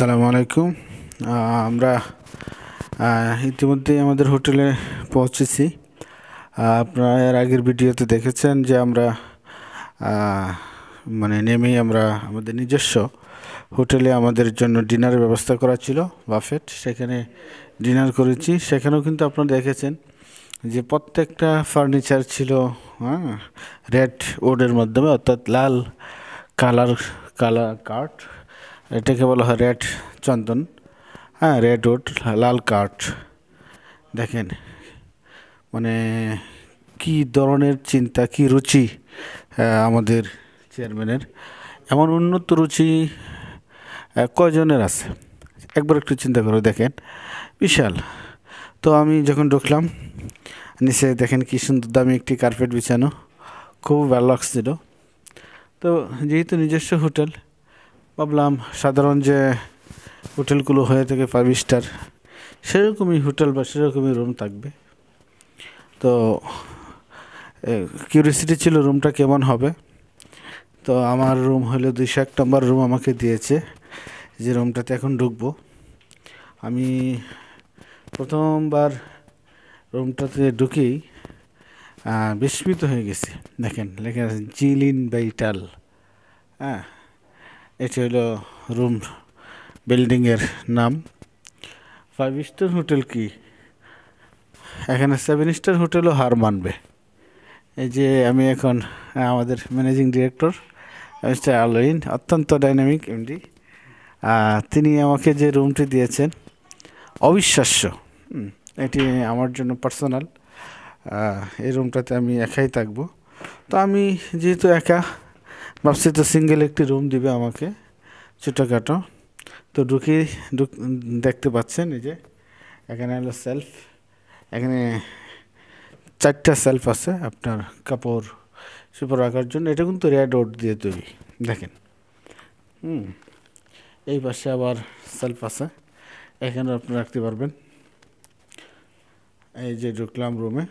আসসালামু আলাইকুম। আমরা ইতিমধ্যেই আমাদের হোটেলে পৌঁছেছি। আপনারা এর আগের ভিডিওতে দেখেছেন যে আমরা নেমেই আমরা আমাদের নিজস্ব হোটেলে আমাদের জন্য ডিনারের ব্যবস্থা করা ছিল, বাফেট। সেখানে ডিনার করেছি। সেখানেও কিন্তু আপনারা দেখেছেন যে প্রত্যেকটা ফার্নিচার ছিল রেড উডের মাধ্যমে, অর্থাৎ লাল কালার কাঠ। এটাকে বলা হয় রেড চন্দন, রেড উড, লাল কাঠ। দেখেন মানে কি ধরনের চিন্তা, কি রুচি আমাদের চেয়ারম্যানের। এমন উন্নত রুচি কয়জনের আছে একবার একটু চিন্তা করে দেখেন, বিশাল। তো আমি যখন ঢুকলাম, নিচে দেখেন কি সুন্দর দামি একটি কার্পেট বিছানো, খুব ভালো লাগছিল। তো যেহেতু নিজস্ব হোটেল, ভাবলাম সাধারণ যে হোটেলগুলো হয়ে থাকে 5 স্টার, সেরকমই হোটেল বা সেরকমই রুম থাকবে। তো কিউরিয়াসিটি ছিল রুমটা কেমন হবে। তো আমার রুম হলো 201 নম্বর রুম আমাকে দিয়েছে, যে রুমটাতে এখন ঢুকবো। আমি প্রথমবার রুমটাতে ঢুকেই বিস্মিত হয়ে গেছি। দেখেন লেখা আছে জিলিন বাইটাল। এটি হলো রুম বিল্ডিংয়ের নাম। 5 স্টার হোটেল কি, এখানে 7 স্টার হোটেলও হার মানবে। এই যে আমি এখন আমাদের ম্যানেজিং ডিরেক্টর মিস্টার আলোইন, অত্যন্ত ডাইনামিক এমডি, তিনি আমাকে যে রুমটি দিয়েছেন অবিশ্বাস্য। এটি আমার জন্য পার্সোনাল। এই রুমটাতে আমি একাই থাকবো। তো আমি যেহেতু একা, ভাবছি তো সিঙ্গেল একটি রুম দিবে আমাকে, ছোটোখাটো। তো দেখতে পাচ্ছেন এই যে এখানে হলো সেলফ। এখানে 4টা সেলফ আছে আপনার কাপড় চোপড় রাখার জন্য। এটা কিন্তু রেড উড দিয়ে তৈরি, দেখেন। এই পাশে আবার সেলফ আছে, এখানে আপনি রাখতে পারবেন। এই যে ঢুকলাম রুমে,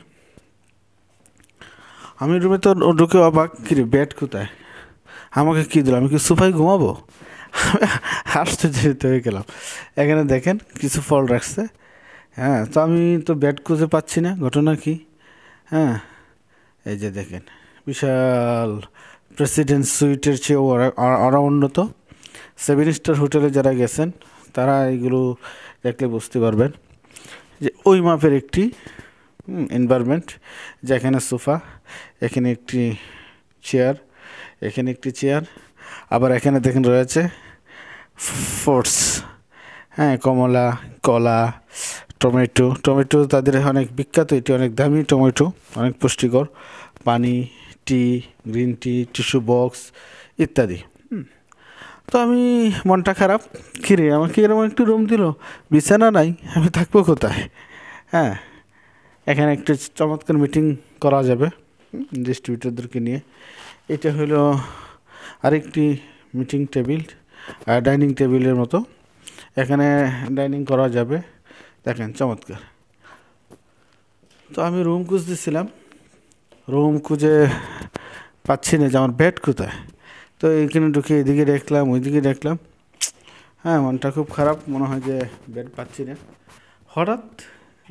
আমি রুমে তো ঢুকে অবাক, কিরে বেড কোথায়, আমাকে কী দিল, আমি কি সোফায় ঘুমাবো? আশ্চর্যিত হয়ে গেলাম। এখানে দেখেন কিছু ফল রাখছে। তো আমি তো বেড খুঁজে পাচ্ছি না, ঘটনা কি? এই যে দেখেন বিশাল প্রেসিডেন্ট সুইটের চেয়েও আরও উন্নত। 7 স্টার হোটেলে যারা গেছেন তারা এগুলো দেখলে বুঝতে পারবেন যে ওই মাপের একটি এনভায়রনমেন্ট। যেখানে সোফা, এখানে একটি চেয়ার, এখানে একটি চেয়ার, আবার এখানে দেখেন রয়েছে ফ্রুটস, কমলা, কলা, টমেটো তাদের অনেক বিখ্যাত। এটি অনেক দামি টমেটো, অনেক পুষ্টিকর। পানি, টি, গ্রিন টি, টিস্যু বক্স ইত্যাদি। তো আমি মনটা খারাপ, কিরে আমাকে এরকম একটু রুম দিল, বিছানা নাই, আমি থাকবো কোথায়? এখানে একটু চমৎকার মিটিং করা যাবে ডিস্ট্রিবিউটরদেরকে নিয়ে। এটা হলো আরেকটি মিটিং টেবিল, ডাইনিং টেবিলের মতো। এখানে ডাইনিং করা যাবে, দেখেন চমৎকার। তো আমি রুম খুঁজতেছিলাম, রুম খুঁজে পাচ্ছি না যে আমার বেড কোথায়। তো এইখানে ঢুকে এদিকে দেখলাম, ওইদিকে দেখলাম, মনটা খুব খারাপ, মনে হয় যে বেড পাচ্ছি না। হঠাৎ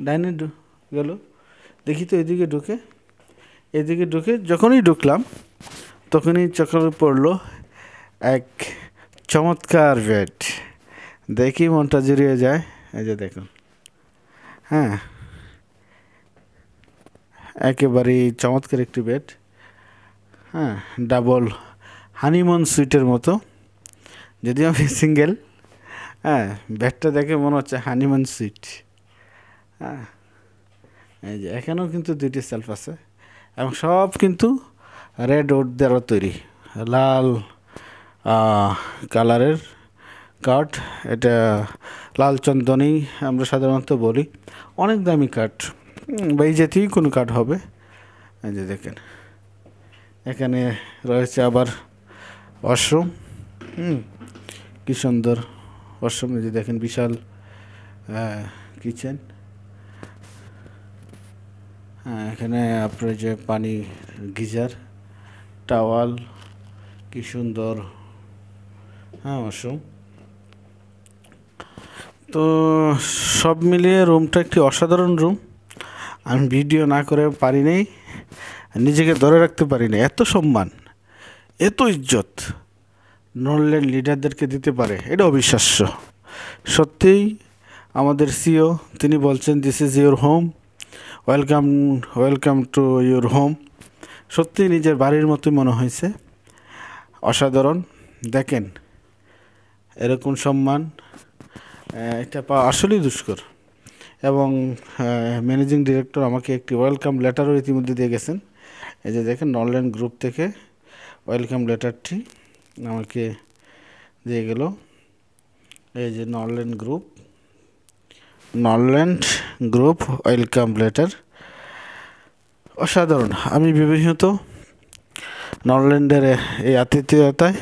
ডাইনিং গেল, দেখি তো এদিকে ঢুকে যখনই ঢুকলাম তখনই চোখে পড়লো এক চমৎকার বেড। দেখি মনটা জুড়িয়ে যায়। এই যে দেখুন, একেবারেই চমৎকার একটি বেড, ডাবল হানিমুন সুইটের মতো। যদিও আমি সিঙ্গেল, বেডটা দেখে মনে হচ্ছে হানিমুন সুইট। এই যে এখানেও কিন্তু 2টি সেলফ আছে, এবং সব কিন্তু রেড উড দ্বারা তৈরি, লাল কালারের কাঠ। এটা লাল চন্দনই আমরা সাধারণত বলি। অনেক দামি কাঠ, বা এই জাতীয় কোনো কাঠ হবে। এই যে দেখেন এখানে রয়েছে আবার ওয়াশরুম, কি সুন্দর ওয়াশরুম। এই যে দেখেন বিশাল কিচেন। এখানে আপনার যে পানি, গিজার, টাওয়াল, কি সুন্দর ওয়াশরুম। তো সব মিলিয়ে রুমটা একটি অসাধারণ রুম। আমি ভিডিও না করে পারি নাই, নিজেকে ধরে রাখতে পারি না। এত সম্মান, এত ইজ্জত নলেন লিডারদেরকে দিতে পারে, এটা অবিশ্বাস্য। সত্যিই আমাদের সিও তিনি বলছেন this is your home, welcome, welcome to your home. সত্যি নিজের বাড়ির মতোই মনে হয়েছে। অসাধারণ। দেখেন এরকম সম্মান এটা পাওয়া আসলেই দুষ্কর। এবং ম্যানেজিং ডিরেক্টর আমাকে একটি ওয়েলকাম লেটারও ইতিমধ্যে দিয়ে গেছেন। এই যে দেখেন নরল্যান্ড গ্রুপ থেকে ওয়েলকাম লেটারটি আমাকে দিয়ে গেল। এই যে নরল্যান্ড গ্রুপ ওয়েলকাম লেটার। অসাধারণ। আমি বিবাহিত নরল্যান্ডের এই আতিথেয়তায়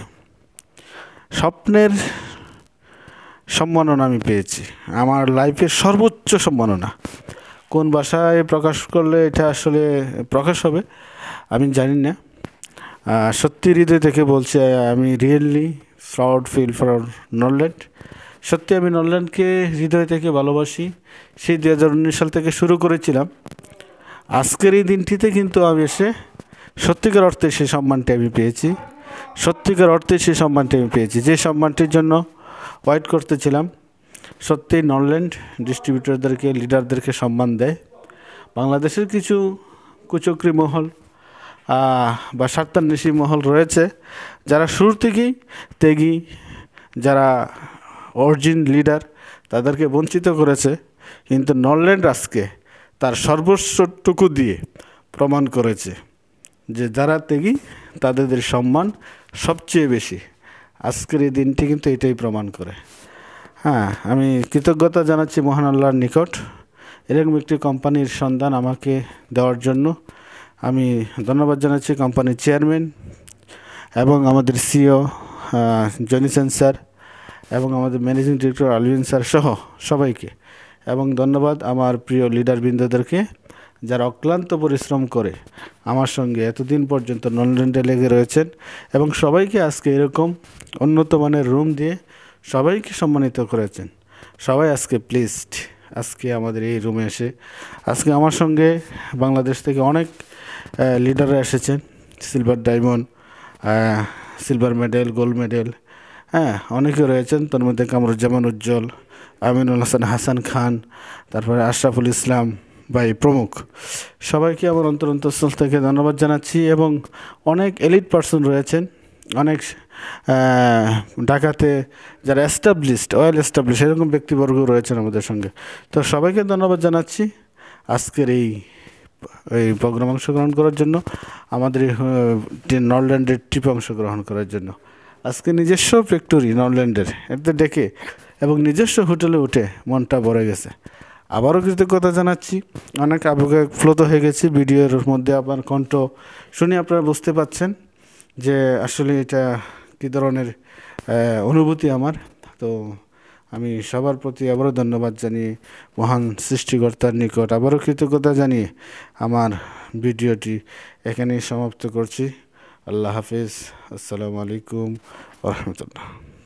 স্বপ্নের সম্মাননা আমি পেয়েছি, আমার লাইফের সর্বোচ্চ সম্মাননা। কোন ভাষায় প্রকাশ করলে এটা আসলে প্রকাশ হবে আমি জানি না। সত্যি হৃদয় থেকে বলছি, আমি really proud feel for Norland. সত্যি আমি নরল্যান্ডকে হৃদয় থেকে ভালোবাসি। সেই 2019 সাল থেকে শুরু করেছিলাম। আজকের এই দিনটিতে কিন্তু আমি এসে সত্যিকার অর্থে সেই সম্মানটি আমি পেয়েছি। সত্যিকার অর্থে সেই সম্মানটি আমি পেয়েছি, যে সম্মানটির জন্য ওয়েট করতেছিলাম। সত্যিই নরল্যান্ড ডিস্ট্রিবিউটরদেরকে, লিডারদেরকে সম্মান দেয়। বাংলাদেশের কিছু কুচক্রী মহল বা স্বার্থান্বেষী মহল রয়েছে, যারা শুরু থেকেই ত্যাগী, যারা অরিজিন লিডার, তাদেরকে বঞ্চিত করেছে। কিন্তু নরল্যান্ড আজকে তার সর্বস্বটুকু দিয়ে প্রমাণ করেছে যে যারা ত্যাগী তাদের সম্মান সবচেয়ে বেশি। আজকের এই দিনটি কিন্তু এটাই প্রমাণ করে। হ্যাঁ, আমি কৃতজ্ঞতা জানাচ্ছি মহান আল্লাহর নিকট এরকম একটি কোম্পানির সন্ধান আমাকে দেওয়ার জন্য। আমি ধন্যবাদ জানাচ্ছি কোম্পানির চেয়ারম্যান এবং আমাদের সিও জনিসেন স্যার এবং আমাদের ম্যানেজিং ডিরেক্টর আলভিন স্যার সহ সবাইকে। এবং ধন্যবাদ আমার প্রিয় লিডারবৃন্দদেরকে, যারা অক্লান্ত পরিশ্রম করে আমার সঙ্গে এতদিন পর্যন্ত নরল্যান্ডে লেগে রয়েছেন। এবং সবাইকে আজকে এরকম উন্নত মানের রুম দিয়ে সবাইকে সম্মানিত করেছেন। সবাই আজকে প্লিজড আজকে আমাদের এই রুমে এসে। আজকে আমার সঙ্গে বাংলাদেশ থেকে অনেক লিডাররা এসেছেন, silver diamond, silver medal, gold medal, হ্যাঁ অনেকে রয়েছেন। তার মধ্যে কামরুজ্জামান উজ্জ্বল, আমিনুল হাসান খান, তারপরে আশরাফুল ইসলাম ভাই প্রমুখ। সবাইকে আমার অন্তরস্থল থেকে ধন্যবাদ জানাচ্ছি। এবং অনেক এলিট পার্সন রয়েছেন, অনেক ঢাকাতে যারা ওয়েল এস্টাবলিশ এরকম ব্যক্তিবর্গ রয়েছেন আমাদের সঙ্গে। তো সবাইকে ধন্যবাদ জানাচ্ছি আজকের এই প্রোগ্রাম অংশগ্রহণ করার জন্য, আমাদের নরল্যান্ডের ট্রিপে অংশগ্রহণ করার জন্য। আজকে নিজস্ব ফ্যাক্টরি নরল্যান্ডের এতে ডেকে এবং নিজস্ব হোটেলে উঠে মনটা ভরে গেছে। আবারও কৃতজ্ঞতা জানাচ্ছি। অনেক আবেগপ্লুত হয়ে গেছি ভিডিওর মধ্যে। আপনার কণ্ঠ শুনে আপনারা বুঝতে পাচ্ছেন যে আসলে এটা কী ধরনের অনুভূতি আমার। তো আমি সবার প্রতি আবারও ধন্যবাদ জানিয়ে, মহান সৃষ্টিকর্তার নিকট আবারও কৃতজ্ঞতা জানিয়ে আমার ভিডিওটি এখানেই সমাপ্ত করছি। আল্লাহ হাফিজ। আসসালামু আলাইকুম ওয়া রাহমাতুল্লাহ।